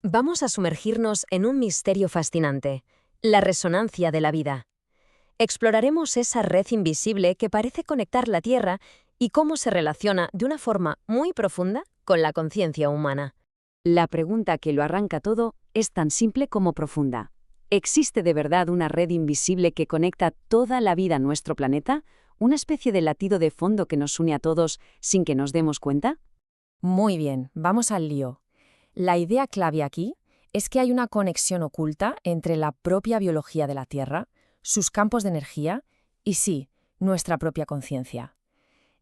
Vamos a sumergirnos en un misterio fascinante, la resonancia de la vida. Exploraremos esa red invisible que parece conectar la Tierra y cómo se relaciona de una forma muy profunda con la conciencia humana. La pregunta que lo arranca todo es tan simple como profunda. ¿Existe de verdad una red invisible que conecta toda la vida a nuestro planeta? ¿Una especie de latido de fondo que nos une a todos sin que nos demos cuenta? Muy bien, vamos al lío. La idea clave aquí es que hay una conexión oculta entre la propia biología de la Tierra, sus campos de energía y, sí, nuestra propia conciencia.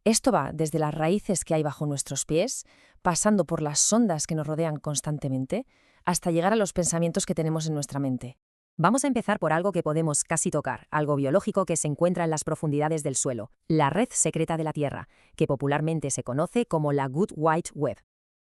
Esto va desde las raíces que hay bajo nuestros pies, pasando por las ondas que nos rodean constantemente, hasta llegar a los pensamientos que tenemos en nuestra mente. Vamos a empezar por algo que podemos casi tocar, algo biológico que se encuentra en las profundidades del suelo, la red secreta de la Tierra, que popularmente se conoce como la Good Wide Web.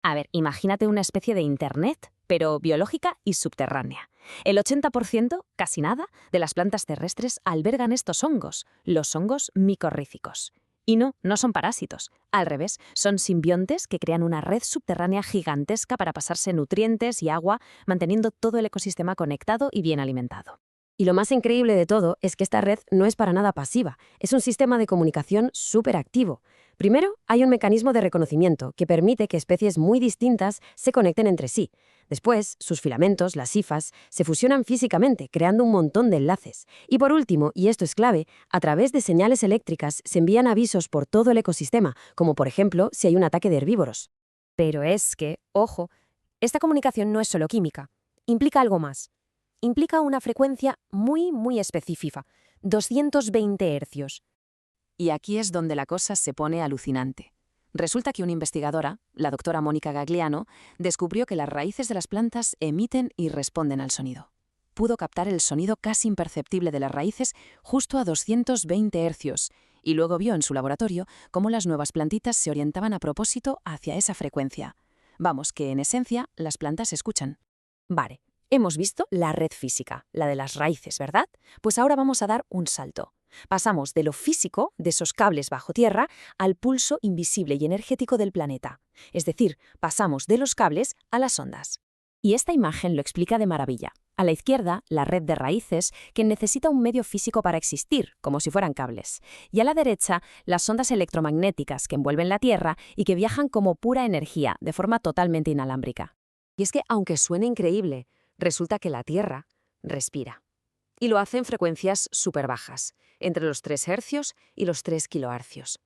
A ver, imagínate una especie de Internet, pero biológica y subterránea. El 80%, casi nada, de las plantas terrestres albergan estos hongos, los hongos micorrízicos. Y no son parásitos. Al revés, son simbiontes que crean una red subterránea gigantesca para pasarse nutrientes y agua, manteniendo todo el ecosistema conectado y bien alimentado. Y lo más increíble de todo es que esta red no es para nada pasiva, es un sistema de comunicación súper activo. Primero, hay un mecanismo de reconocimiento que permite que especies muy distintas se conecten entre sí. Después, sus filamentos, las hifas, se fusionan físicamente, creando un montón de enlaces. Y por último, y esto es clave, a través de señales eléctricas se envían avisos por todo el ecosistema, como por ejemplo si hay un ataque de herbívoros. Pero es que, ojo, esta comunicación no es solo química, implica algo más. Implica una frecuencia muy específica, 220 hercios. Y aquí es donde la cosa se pone alucinante. Resulta que una investigadora, la doctora Mónica Gagliano, descubrió que las raíces de las plantas emiten y responden al sonido. Pudo captar el sonido casi imperceptible de las raíces justo a 220 hercios, y luego vio en su laboratorio cómo las nuevas plantitas se orientaban a propósito hacia esa frecuencia. Vamos, que en esencia las plantas escuchan. Vale, hemos visto la red física, la de las raíces, ¿verdad? Pues ahora vamos a dar un salto. Pasamos de lo físico, de esos cables bajo tierra, al pulso invisible y energético del planeta. Es decir, pasamos de los cables a las ondas. Y esta imagen lo explica de maravilla. A la izquierda, la red de raíces, que necesita un medio físico para existir, como si fueran cables. Y a la derecha, las ondas electromagnéticas que envuelven la Tierra y que viajan como pura energía, de forma totalmente inalámbrica. Y es que, aunque suene increíble, resulta que la Tierra respira. Y lo hace en frecuencias súper bajas, entre los 3 hercios y los 3 kilohercios.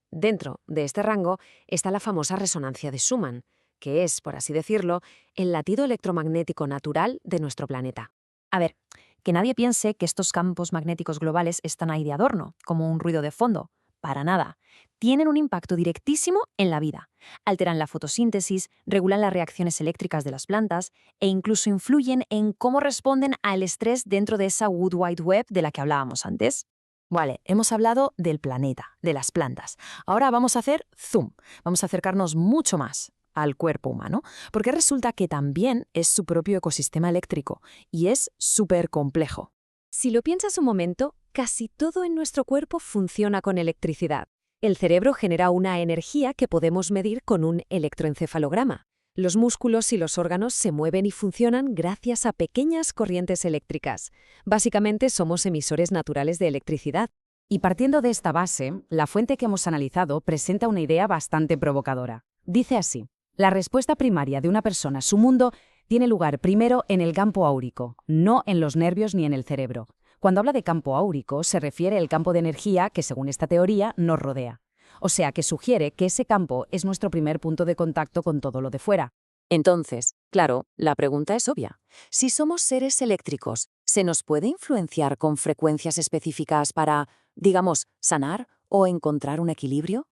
Dentro de este rango está la famosa resonancia de Schumann, que es, por así decirlo, el latido electromagnético natural de nuestro planeta. A ver, que nadie piense que estos campos magnéticos globales están ahí de adorno, como un ruido de fondo. Para nada. Tienen un impacto directísimo en la vida. Alteran la fotosíntesis, regulan las reacciones eléctricas de las plantas e incluso influyen en cómo responden al estrés dentro de esa Wood Wide Web de la que hablábamos antes. Vale, hemos hablado del planeta, de las plantas. Ahora vamos a hacer zoom. Vamos a acercarnos mucho más al cuerpo humano, porque resulta que también es su propio ecosistema eléctrico y es súper complejo. Si lo piensas un momento, casi todo en nuestro cuerpo funciona con electricidad. El cerebro genera una energía que podemos medir con un electroencefalograma. Los músculos y los órganos se mueven y funcionan gracias a pequeñas corrientes eléctricas. Básicamente somos emisores naturales de electricidad. Y partiendo de esta base, la fuente que hemos analizado presenta una idea bastante provocadora. Dice así: la respuesta primaria de una persona a su mundo tiene lugar primero en el campo áurico, no en los nervios ni en el cerebro. Cuando habla de campo áurico, se refiere al campo de energía que, según esta teoría, nos rodea. O sea, que sugiere que ese campo es nuestro primer punto de contacto con todo lo de fuera. Entonces, claro, la pregunta es obvia. Si somos seres eléctricos, ¿se nos puede influenciar con frecuencias específicas para, digamos, sanar o encontrar un equilibrio?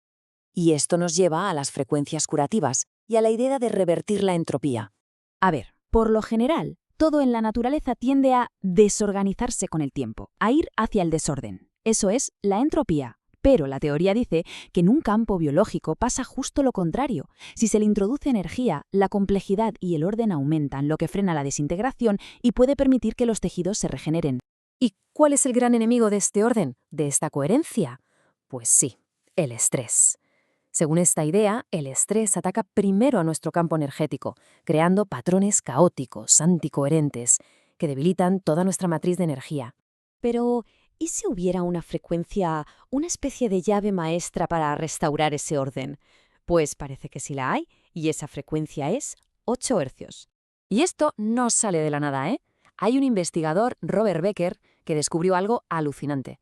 Y esto nos lleva a las frecuencias curativas y a la idea de revertir la entropía. A ver, por lo general, todo en la naturaleza tiende a desorganizarse con el tiempo, a ir hacia el desorden. Eso es la entropía. Pero la teoría dice que en un campo biológico pasa justo lo contrario. Si se le introduce energía, la complejidad y el orden aumentan, lo que frena la desintegración y puede permitir que los tejidos se regeneren. ¿Y cuál es el gran enemigo de este orden, de esta coherencia? Pues sí, el estrés. Según esta idea, el estrés ataca primero a nuestro campo energético, creando patrones caóticos, anticoherentes, que debilitan toda nuestra matriz de energía. Pero, ¿y si hubiera una frecuencia, una especie de llave maestra para restaurar ese orden? Pues parece que sí la hay, y esa frecuencia es 8 hercios. Y esto no sale de la nada, ¿eh? Hay un investigador, Robert Becker, que descubrió algo alucinante.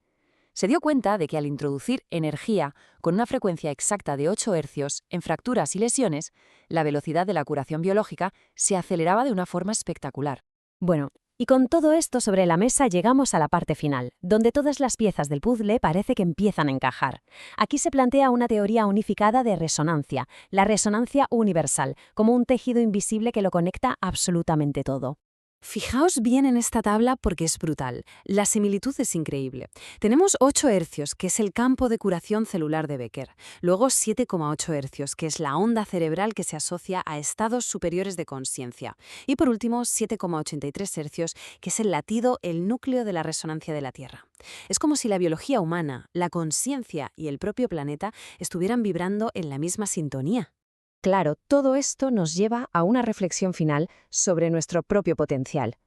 Se dio cuenta de que al introducir energía con una frecuencia exacta de 8 hercios en fracturas y lesiones, la velocidad de la curación biológica se aceleraba de una forma espectacular. Bueno, y con todo esto sobre la mesa llegamos a la parte final, donde todas las piezas del puzzle parece que empiezan a encajar. Aquí se plantea una teoría unificada de resonancia, la resonancia universal, como un tejido invisible que lo conecta absolutamente todo. Fijaos bien en esta tabla porque es brutal. La similitud es increíble. Tenemos 8 hercios, que es el campo de curación celular de Becker. Luego 7,8 hercios, que es la onda cerebral que se asocia a estados superiores de consciencia. Y por último, 7,83 hercios, que es el latido, el núcleo de la resonancia de la Tierra. Es como si la biología humana, la consciencia y el propio planeta estuvieran vibrando en la misma sintonía. Claro, todo esto nos lleva a una reflexión final sobre nuestro propio potencial.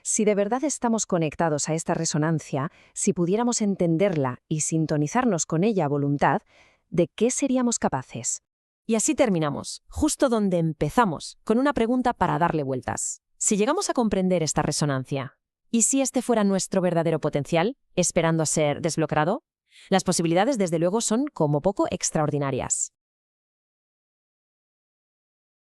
Si de verdad estamos conectados a esta resonancia, si pudiéramos entenderla y sintonizarnos con ella a voluntad, ¿de qué seríamos capaces? Y así terminamos, justo donde empezamos, con una pregunta para darle vueltas. Si llegamos a comprender esta resonancia, ¿y si este fuera nuestro verdadero potencial, esperando a ser desbloqueado? Las posibilidades, desde luego, son como poco extraordinarias.